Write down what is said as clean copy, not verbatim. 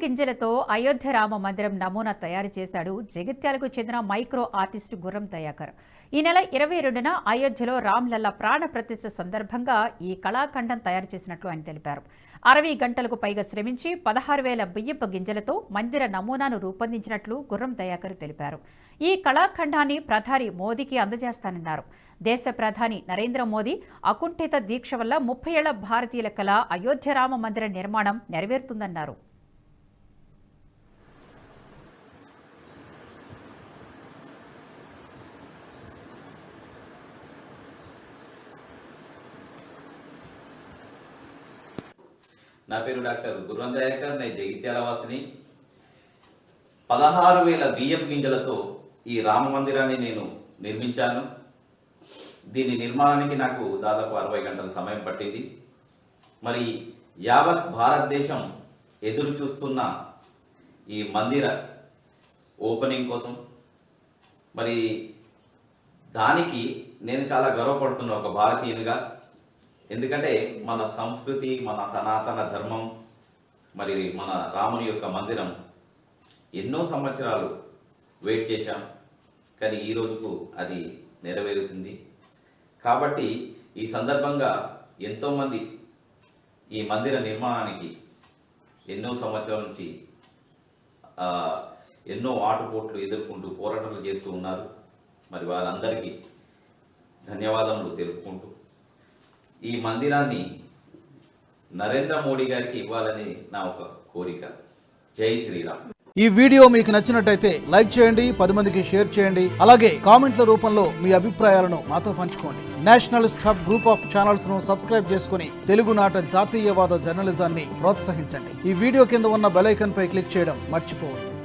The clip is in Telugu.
గింజలతో అయోధ్య రామ మందిరం నమూనా తయారు చేశాడు జగిత్యాలకు చెందిన మైక్రో ఆర్టిస్ట్ గుర్రం దయాకర్. ఈ నెల 22న అయోధ్యలో రామ్లల్ల ప్రాణ ప్రతిష్ఠ సందర్భంగా ఈ కళాఖండం తయారు చేసినట్లు ఆయన తెలిపారు. 60 గంటలకు పైగా శ్రమించి 16,000 బియ్యపు గింజలతో మందిర నమూనాను రూపొందించినట్లు గుర్రం దయాకర్ తెలిపారు. ఈ కళాఖండాన్ని ప్రధాని మోదీకి అందజేస్తానన్నారు. దేశ ప్రధాని నరేంద్ర మోదీ అకుంఠిత దీక్ష వల్ల 30 ఏళ్ల భారతీయుల కళ అయోధ్య రామ మందిర నిర్మాణం నెరవేరుతుందన్నారు. నా పేరు డాక్టర్ గుర్రం దయాకర్. నేను జగిత్యాల వాసిని. 16,000 బియ్యపు గింజలతో ఈ రామ మందిరాన్ని నేను నిర్మించాను. దీని నిర్మాణానికి నాకు దాదాపు 60 గంటల సమయం పట్టింది. మరి యావత్ భారతదేశం ఎదురు చూస్తున్న ఈ మందిర ఓపెనింగ్ కోసం మరి దానికి నేను చాలా గర్వపడుతున్నా ఒక భారతీయునిగా. ఎందుకంటే మన సంస్కృతి, మన సనాతన ధర్మం, మరి మన రాముని యొక్క మందిరం ఎన్నో సంవత్సరాలు వెయిట్ చేశాం, కానీ ఈ రోజుకు అది నెరవేరుతుంది. కాబట్టి ఈ సందర్భంగా ఎంతోమంది ఈ మందిర నిర్మాణానికి ఎన్నో సంవత్సరాల నుంచి ఎన్నో ఆటుపోట్లు ఎదుర్కొంటూ పోరాటాలు చేస్తూ ఉన్నారు. మరి వాళ్ళందరికీ ధన్యవాదములు తెలుపుకుంటూ ఈ మందిరాన్ని నరేంద్ర మోడీ గారికి ఇవ్వాలని నా ఒక కోరిక. జై శ్రీరామ్. ఈ వీడియో మీకు నచ్చినట్టయితే లైక్ చేయండి, 10 మందికి షేర్ చేయండి. అలాగే కామెంట్ల రూపంలో మీ అభిప్రాయాలను మాతో పంచుకోండి. Nationalist hub group of channels ను సబ్స్క్రైబ్ చేసుకుని తెలుగునాట జాతీయవాద జర్నలిజాన్ని ప్రోత్సహించండి. ఈ వీడియో కింద ఉన్న బెల్ ఐకాన్ పై క్లిక్ చేయడం మర్చిపోవద్దు.